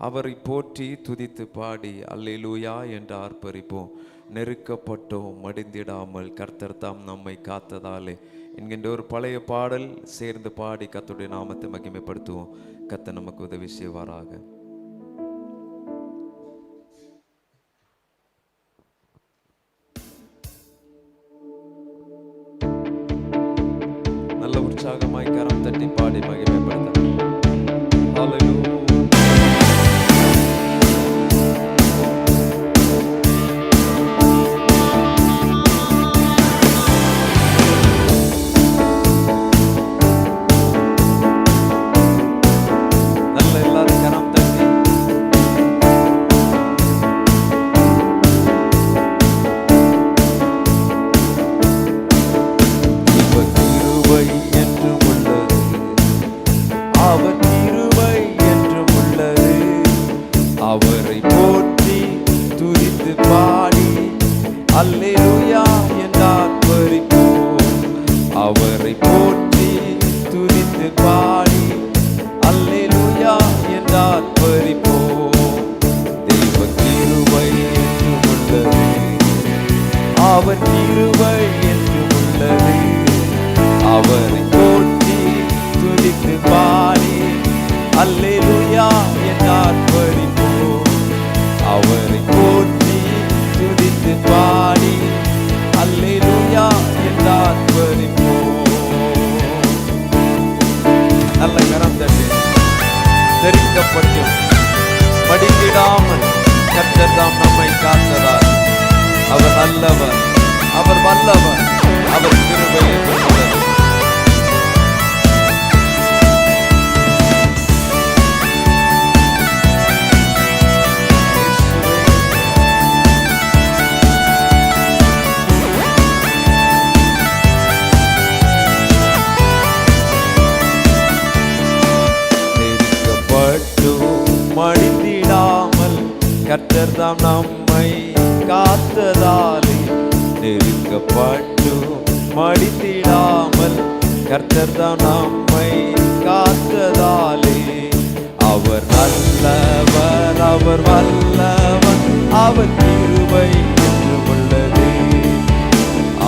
அவரை போற்றி துதித்து பாடி அல்லேலூயா என்று ஆர்ப்பரிப்போம். நெருக்கப்பட்டோம் மடிந்திடாமல் கர்த்தர் தாம் நம்மை காத்ததாலே என்கின்ற ஒரு பழைய பாடல் சேர்ந்து பாடி கர்த்தருடைய நாமத்தை மகிமைப்படுத்துவோம். கர்த்தர் நமக்கு உதவி செய்வாராக. நல்ல உற்சாகமாய் கரம் தட்டி பாடி மகிமைப்படுத்த. ஹல்லேலூயா. அவரை போற்றி துதித்து பாடி அல்லேலூயா என்று ஆர்ப்பரிப்போம். அவரை போற்றி துதித்து பாடி அல்லேலூயா என்று ஆர்ப்பரிப்போம். தெய்வ கிருபை என்று உள்ளது, அவர் கிருபை என்று உள்ளது. அவரை போற்றி துதித்து பாடி அல்லேலூயா என்று ஆர்ப்பரிப்போம். அவரை போற்றி துதித்து பாடி அல்லேலூயா என்று ஆர்ப்பரிப்போம். நல்ல கரம் தட்டி. நெருக்கப்பட்டு மடிந்திடாமல் கர்த்தர் தாம் நம்மை காத்ததால் அவர் நல்லவர், அவர் வல்லவர், அவர் கிருபை என்று உள்ளது. மடிந்திடாமல் கர்த்தர் தாம் நம்மை காத்ததாலே நெருக்கப்பட்டு மடிந்திடாமல் கர்த்தர் தாம் நம்மை காத்ததாலே அவர் நல்லவர், அவர் வல்லவர், அவர் கிருபை என்று உள்ளது.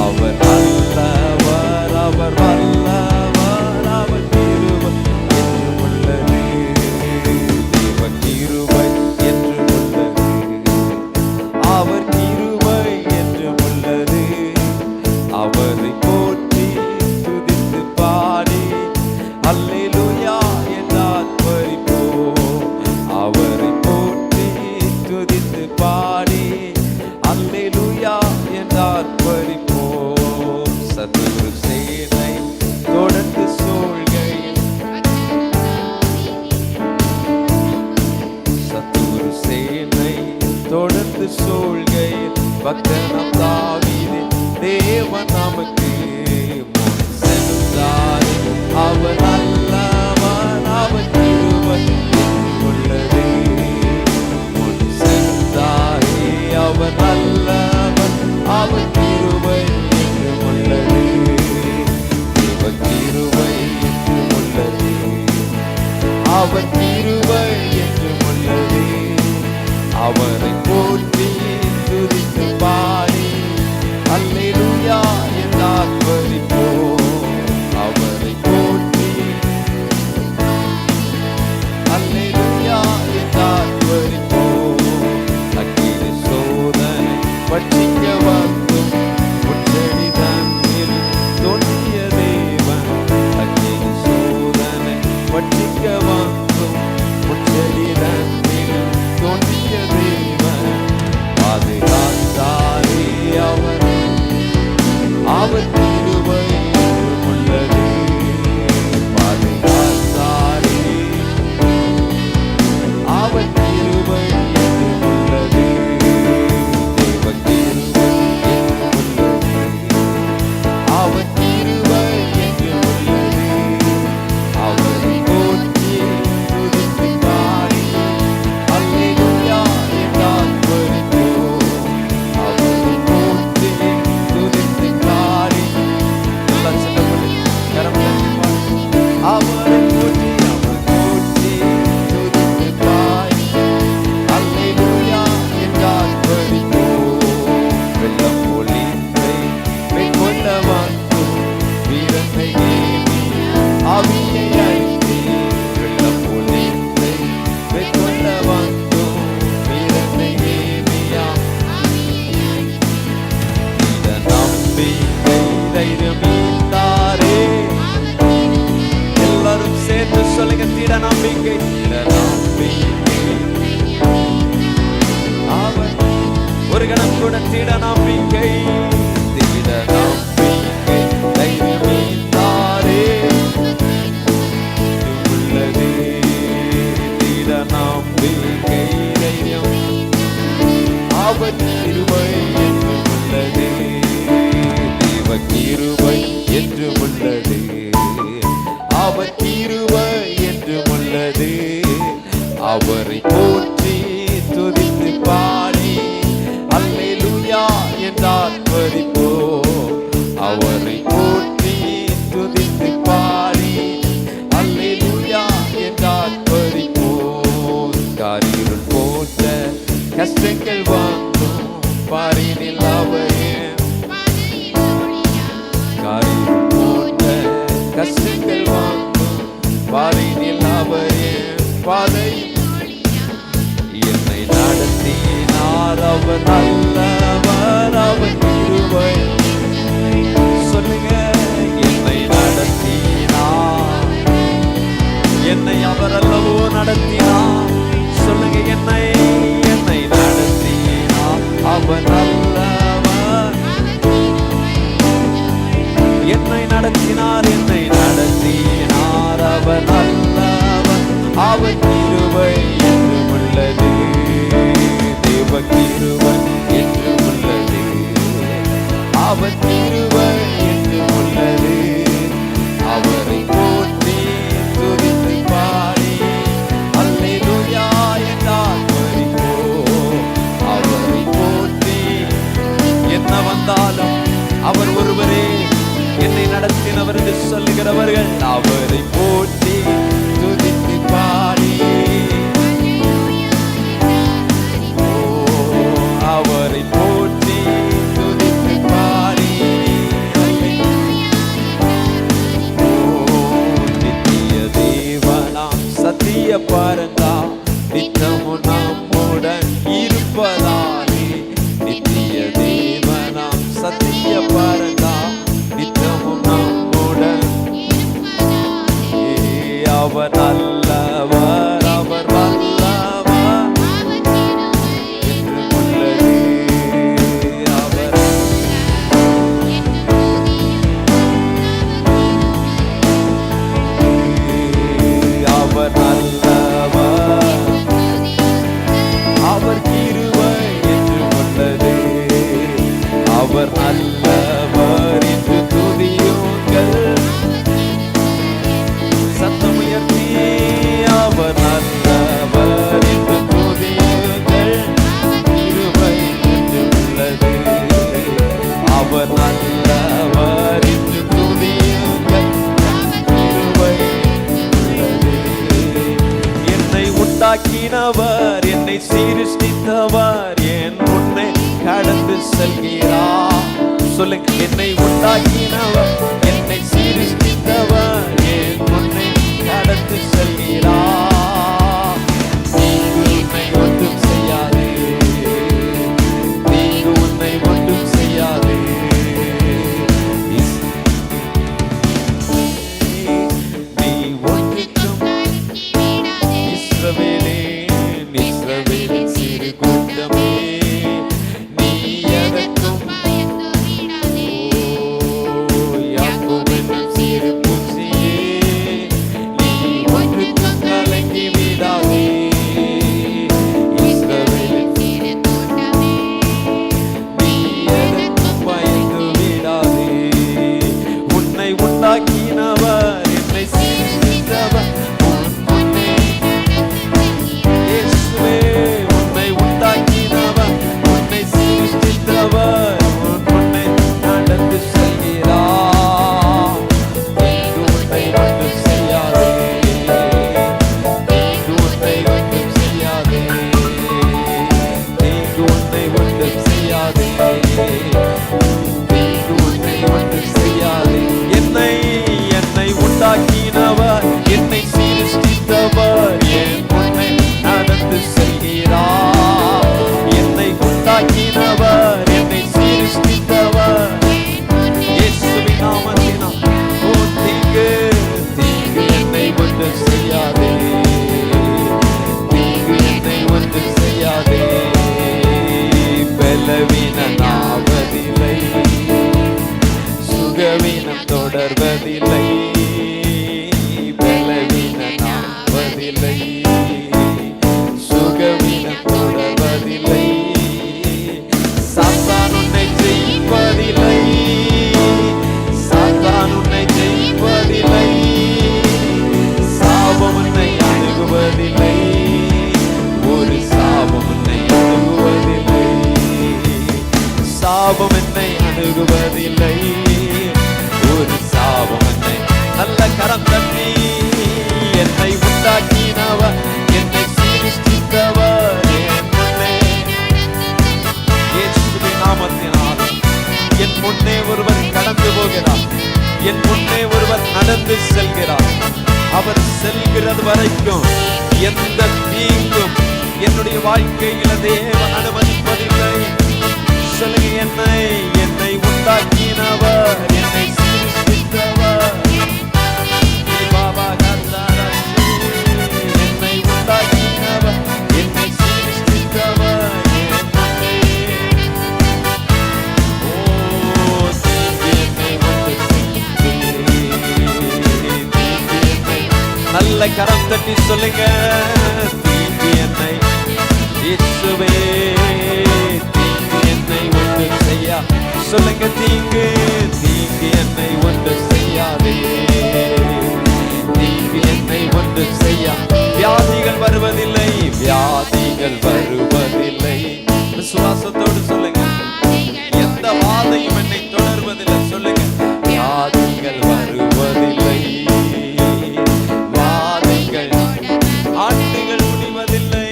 அவர் நல்லவர், அவர் வல்லவர், அவர் கிருபை என்று உள்ளது. கிருபை என்று உள்ளது, அவர் கிருபை என்று உள்ளது. அவரை போற்றி துதித்து பாடி அல்லேலூயா என்று ஆர்ப்பரிப்போம். அவரை போற்றி துதித்து பாடி அல்லேலூயா என்று ஆர்ப்பரிப்போம். சத்துரு சேனை தொடர்ந்து சூழ்கையில், சத்துரு சேனை தொடர்ந்து சூழ்கையில் பக்தனம் தாவீது தேவன் நமக்கு முன் சென்றார். அவர் நல்லவன், அவர் கிருபை உள்ளது. முன் சென்றாரே அவர் நல்லவன், அவர் கிருபை உள்ளது. அவர் கிருபை என்று உள்ளது, அவர் கிருபை என்று உள்ளது. அவரை போற்றி துதித்து பாடி அல்லேலூயா என்று ஆர்ப்பரிப்போம். அவரை போற்றி அல்லேலூயா என்று ஆர்ப்பரிப்போம். அக்கினி சோதனை பட்சிக்க வந்தும் முச்செடி தன்னில் தோன்றிய தேவன். அக்கினி சோதனை பட்சிக்க வந்தும் முச்செடி தன்னில் தோன்றிய தேவன். கூட திட நம்பிக்கை, திட நம்பிக்கை தைரியமே தாரே உள்ளது, திட நம்பிக்கை தைரியம் அவர் கிருபை என்று உள்ளது, தேவ கிருபை என்று உள்ளது, அவர் கிருபை என்று உள்ளது. அவரை போற்றி துதித்து பாடி அல்லேலூயா என்றார் பரிப்போ, அவரை போற்றி துதித்து பாடி அல்லேலூயா என்றார் பரிப்போ. காரிருள் போன்ற கஷ்டங்கள் வந்தும் பாரினில் அவரே, காரிருள் போன்ற கஷ்டங்கள் வந்தும் பாரினில் அவரே பாதை என்னை நடத்தினார். அவர் நல்லவர், அவர் கிருபை. சொல்லுங்க, என்னை நடத்தினார், என்னை அவர் அல்லவோ நடத்தினார். சொல்லுங்க, என்னை நடத்தினார், அவர் நல்லவர். என்னை நடத்தினார், என்னை நடத்தினார், அவர் நல்லவர், அவர் கிருபை என்று உள்ளது, தேவ கிருபை என்று உள்ளது, அவர் கிருபை என்று உள்ளது. அவரை போற்றி துதித்து பாடி அல்லேலூயா என்றார் பரிப்போ, அவரை போற்றி. என்ன வந்தாலும் அவர் ஒருவரே என்னை நடத்தினவர் என்று சொல்லுகிறவர்கள் அவரை போற்றி துதித்து பாடி, அவரை போற்றி துதித்து பாடி, நித்திய தேவனாம் சத்திய பரந்தா நித்தமும் நம்முடன் இருப்பதாலே, நித்திய தேவனாம் சத்திய பரந்தா நித்தமும் நம்முடன். அவர் நல்லவர், அவர் வல்லவர் என்று உள்ளது, அவர் அவர் நல்லவர், அவர் கிருபை என்று உள்ளது, அவர் நல்லவர் என்று துதியுங்கள். சத்தம் உயர்த்தி அவர் நல்லவர் என்று துதியுங்கள். கிருபை என்று உள்ளது, அவர் நல்லவர் என்று துதியுங்கள். கிருபை உள்ளது. என்னை உண்டாக்கினவர், என்னை சீருஷ்டித்தவர், என் முன்னே கடந்து செல்கிறார். சொல்லுங்க, என்னை உண்டாக்கினவர், என்னை சீருஷ்டித்தவர், என் முன்னே கடந்து செல்கிறார். நீங்க உன்னை ஒன்றும் செய்யாது, நீங்க உன்னை ஒன்றும் செய்யாது. நீ ஒன்றுக்கும் இஸ்ரவேலே, இஸ்ரவேலின் சிறு கூட்டமே, நீ எதற்கும் செல்கிறது வரைக்கும் எந்த தீங்கும் என்னுடைய வாழ்க்கையில தேவன் அனுமதிப்பதில்லை. சொல்லுங்க, என்னை உண்டாக்கினவர், என்னை சிருஷ்டித்தவர், என்னை உண்டாக்கினவர், என்னை சிருஷ்டித்தவர். நல்ல கரம் தட்டி சொல்லுங்க, தீங்கு என்னை இயேசுவே, தீங்கு என்னை ஒன்று செய்யா. சொல்லுங்க, தீங்கு என்னை ஒன்று செய்யாதே, தீங்கு என்னை ஒன்று செய்யா. வியாதிகள் வருவதில்லை, வியாதிகள் வருவதில்லை. விசுவாசத்தோடு சொல்லுங்க, எந்த வாதையும் என்னை தொடர்வதில்லை. சொல்லுங்க, வியாதிகள் வருவதில்லை, ஆண்டுகள் முடிவதில்லை,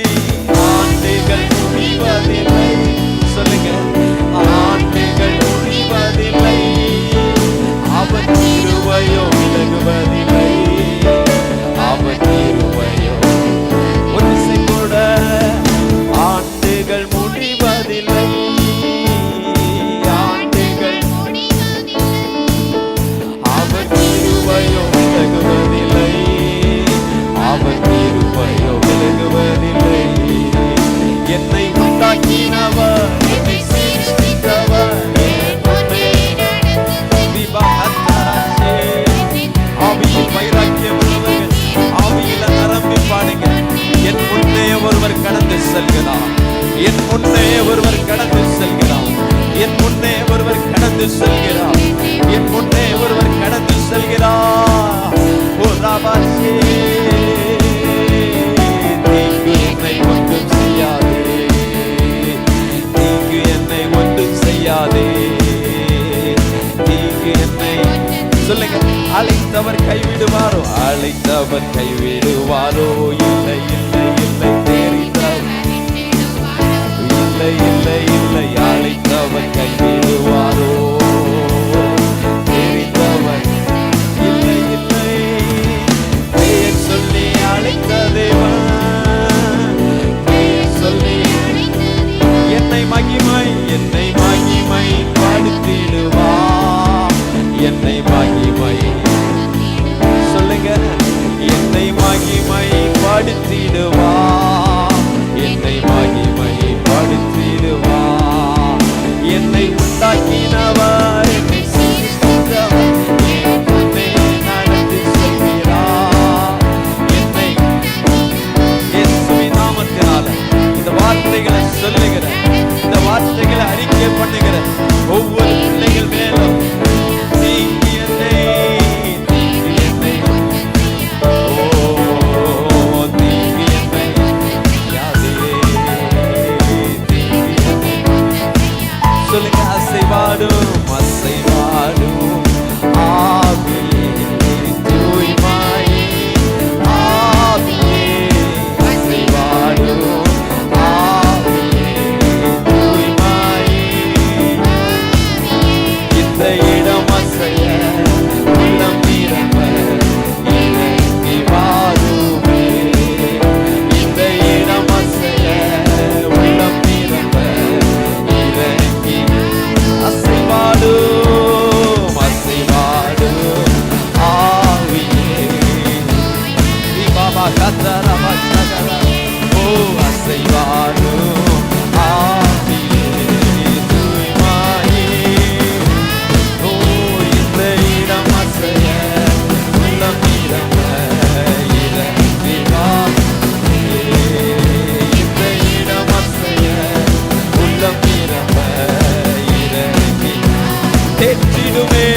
ஆண்டுகள் முடிவதில்லை. சொல்லுங்க, ஆண்டுகள் முடிவதில்லை, அவர் கிருபையோ விலகுவதில்லை, அவர் கிருபையோ ஒரு விசை கூட. ஆண்டுகள் முடிவதில்லை, ஆண்டுகள் அவர் கிருபையோ விலகுவதில்லை, அவர் கிருபையோ விலகுவதில்லை. என்னை உண்டாக்கினவர், என்னை சிருஷ்டித்தவர், ஆவியில் வைராக்கியம் உள்ளவர்கள் ஆவியில நிரம்பி பாடுங்க. என் முன்னே ஒருவர் கடந்து செல்கிறார், என் முன்னே ஒருவர் கடந்து செல்கிறார், என் முன்னே ஒருவர் கடந்து செல்கிறார், என் முன்னே ஒருவர் கடந்து செல்கிறார். ஓ ராபாஷே, தீங்கு என்னை ஒன்றும் செய்யாதே, தீங்கு என்னை ஒன்றும் செய்யாதே, தீங்கு என்னை. சொல்லுங்க, அழைத்தவர் கைவிடுவாரோ, அழைத்தவர் கைவிடுவாரோ, இல்லை இல்லை இல்லை, தெரிந்தவர் இல்லை இல்லை இல்லை, அழைத்தவர் கைவிடுவாரோ, தெரிந்தவர் இல்லை இல்லை. பெயர் சொல்லி அழைத்த தேவன், பெயர் சொல்லி என்னை மகிமை படுத்திடுவார், என்னை மகிமை. சொல்லுங்க, என்னை மகிமை படுத்திடுவார், என்னை மகிமை படுத்திடுவார். என்னை உண்டாக்கினவர், என்னை சிருஷ்டித்தவர், என் முன்னே நடந்து செல்கிறார். என்னை இயேசுவின் நாமத்தினால இந்த வார்த்தைகளை சொல்லுகிற, இந்த வார்த்தைகளை அறிக்கை பண்ணுகிற ஒவ்வொரு பிள்ளைகள் மேலும் தீங்கு என்னை, தீங்கு என்னை, ஓ தீங்கு என்னை யாதே, தீங்கு என்னை. சொல்லுங்க, அசைவாடும் அசைவாடும் ஆவியே தூய்மையே, ஆவியே அசைவாடும் ஆவியே தூய்மையே. இந்த இடம் அசைய உள்ளம் நிரம்ப இறங்கி வாருமே, இந்த இடம் அசைய உள்ளம் நிரம்ப இறங்கி. அசைவாடும் அசைவாடும் ஆவியே, பாபா கத்தரமா சகரா. ஓ அசைவாடும் ஆவியே தூய்மையே, ஓ இந்த இடம் அசைய உள்ளம் நிரம்ப இறங்கி வாருமே, இந்த இடம் அசைய உள்ளம் நிரம்ப இறங்கி. தேற்றிடுமே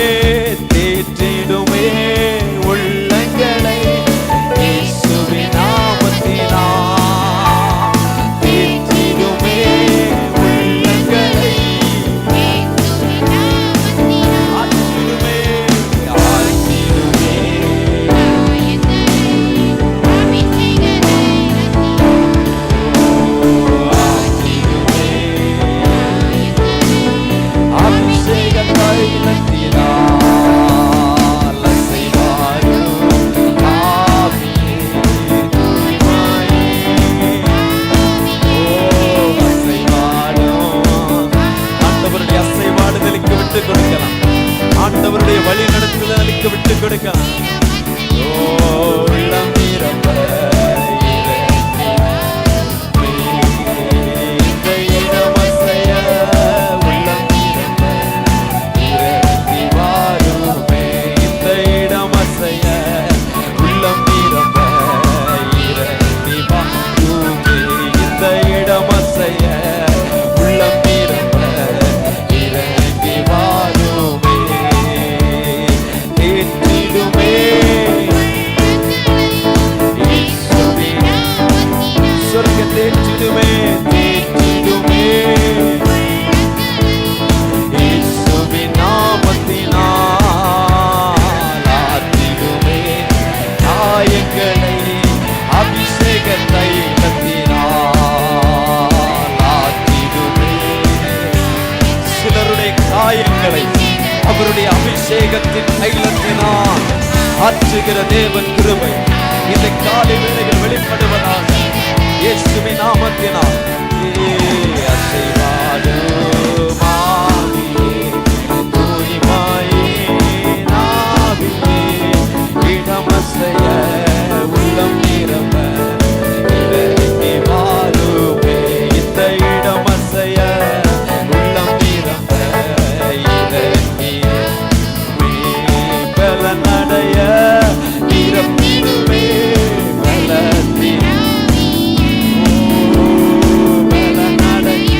தேற்றிடுமே உள்ளங்களை இயேசுவின் நாமத்தினால், தேற்றிடுமே தேற்றிடுமே இயேசுவின் நாமத்தினால் ஆற்றிடுமே காயங்களை அபிஷேக தைலத்தினால் ஆற்றிடுமே. சிலருடைய காயங்களை அவருடைய அபிஷேகத்தின் தைலத்தினால் ஆற்றுகிற தேவன் கிருபை இந்த காலை வேளையில் வெளிப்படுவதாக இயேசுவின் நாமத்தினால். அசைவாடும் ஆவியே, தூய்மையே நாவியே, இடமசைய உள்ளம் நிரம்ப இறங்கி வாருமே. இந்த இடமசைய உள்ளம் நிரம்ப இறங்கி பலனடைய நிரப்பிடுமே பலத்தின் பலனடைய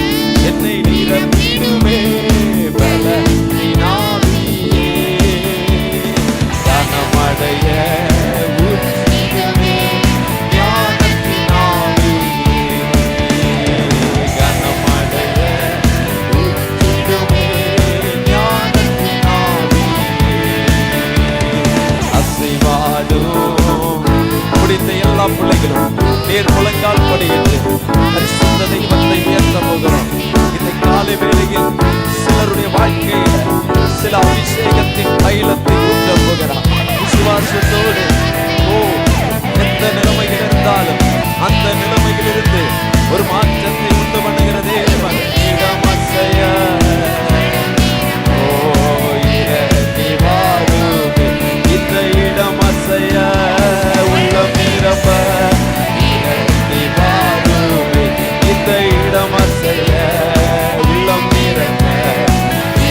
என்னை நிரப்பிடுமே பலத்தினாவியே கனமடைய ஊற்றிடுமே ஞானத்தினாவியே கனமடைய ஊற்றிடுமே ஞானத்தினாவியே அசைவாடும் முடிந்த எல்லா பிள்ளைகளும் நேர் முழங்கால் படியிட்டு பரிசுத்த தெய்வத்தை உயர்த்த போகிறோம். இந்த காலை வேளையில் சிலருடைய வாழ்க்கையில சில அபிஷேகத்தின் தைலத்தை ஊற்ற போகிறார். விசுவாசத்தோடு எந்த நிலைமையில் இருந்தாலும் அந்த நிலைமையில் இருந்து ஒரு மாற்றத்தை உண்டு பண்ணுகிற தேவன் இடமசைய இறங்கி வாருமே. இந்த இடமசைய உள்ளம் நிரம்ப இறங்கி வாருமே. இந்த இடமசைய உள்ளம் நிரம்ப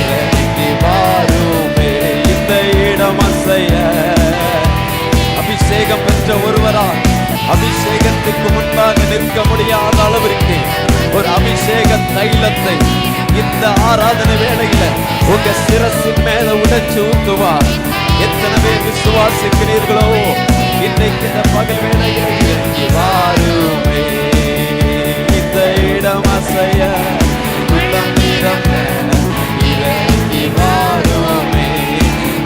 இறங்கி வாருமே. இந்த இடமசைய அபிஷேகம் பெற்ற ஒருவரால் அபிஷேகத்துக்கு முன்பாக நிற்க முடியாத அளவிற்கு ஒரு அபிஷேக தைலத்தை இந்த ஆராதனை வேளையில உங்க சிரசின் மேல உடைச்சு ஊத்துவார். எத்தனை பேர் விசுவாசிக்கிறீர்களோ இன்னைக்கு இந்த பகல் வேளையில இறங்கி வாருமே. இந்த இடம் அசைய உள்ளம் நிரம்ப இறங்கி வாருமே.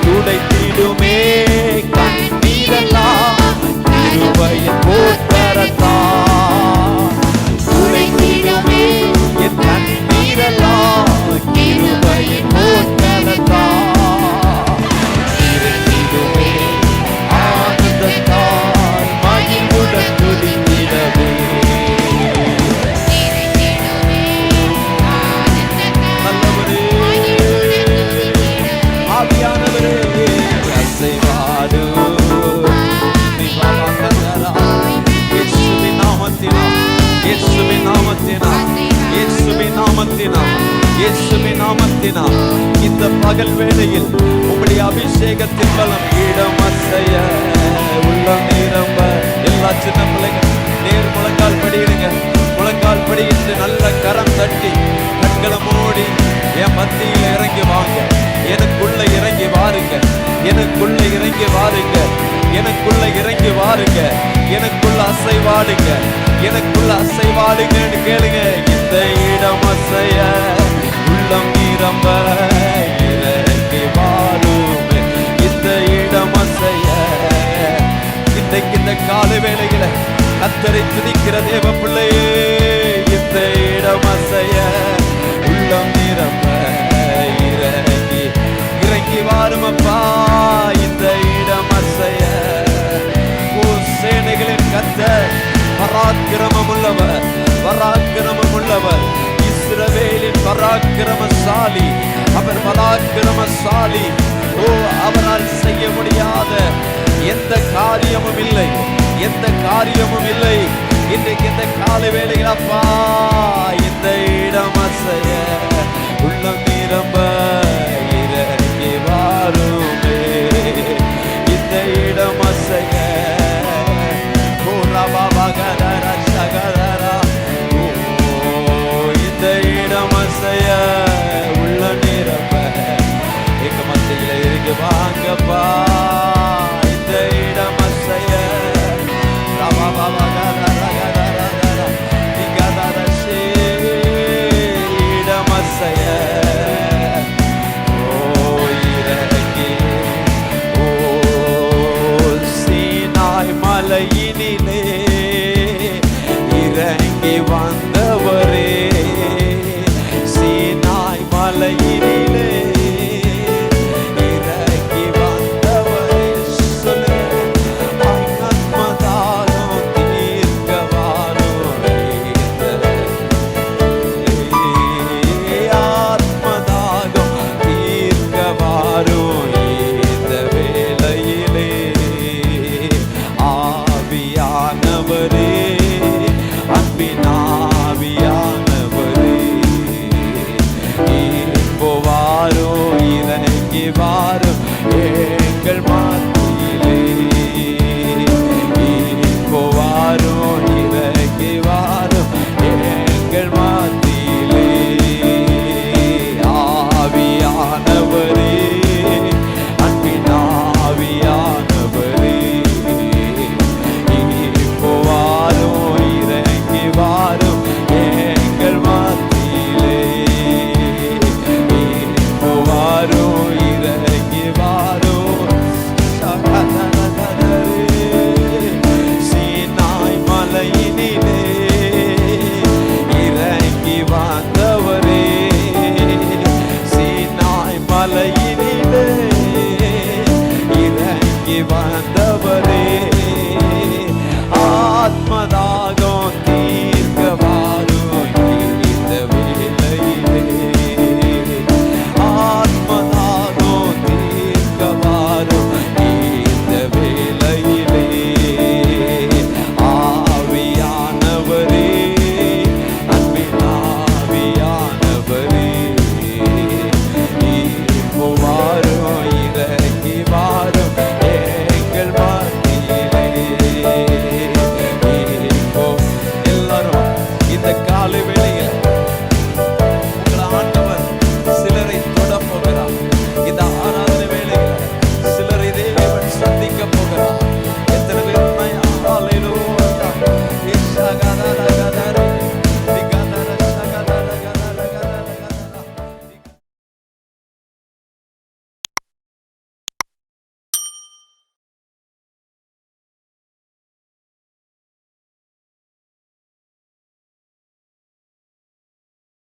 துடைத்திடுமே கண்ணீரெல்லாம் கிருபையின் போற்றரத்தான். துடைத்திடுமே என் கண்ணீரெல்லாம் கிருபையின் போற்றரத்தான். இருந்திடுமே ஆனந்தத்தால் மகிழ்வுடன் துதித்திடவே. நல்லவரே ஆவியானவரே அசைவாடு இயேசுவின் நாமத்தினால் இயேசுவின் நாமத்தினால் இயேசுவின் நாமத்தினால் இயேசுவின் நாமத்தினால் இந்த பகல் வேளையில் உம்முடைய அபிஷேகத்தின் பலம் இடம் அசைய உள்ளம் நிரம்ப. எல்லா சின்ன பிள்ளைகள் நேர் முழங்கால் படியிடுங்க. முழங்கால் படியிட்டு நல்ல கரம் தட்டி கண்களை மூடி என் மத்தியில் இறங்கி வாங்க. எனக்குள்ள இறங்கி வாருங்க. எனக்குள்ள இறங்கி வாருங்க. எனக்குள்ள இறங்கி வாருங்க. எனக்குள்ள அசைவாடுங்க. எனக்குள்ள அசைவாடுங்கன்னு கேளுங்க. இந்த இடம் அசைய உள்ளம் நிரம்ப இறங்கி வாருமே. இந்த இடம் அசைய இன்றைக்கு இந்த கால வேளையில கர்த்தரை துதிக்கிற தேவ பிள்ளையே இந்த இடம் அசைய உள்ளம் நிரம்ப இறங்கி இறங்கி வாருமப்பா. இந்த இடம் அசைய சேனைகளின் கர்த்தர் பராக்கிரமம் உள்ளவர் பராக்கிரமம் உள்ளவர். இஸ்ரவேலின் பராக்கிரமசாலி அவர் பராக்கிரமசாலி. அவரால் செய்ய முடியாத எந்த காரியமும் இல்லை எந்த காரியமும் இல்லை. இன்றைக்கு இந்த காலை வேளையில் அப்பா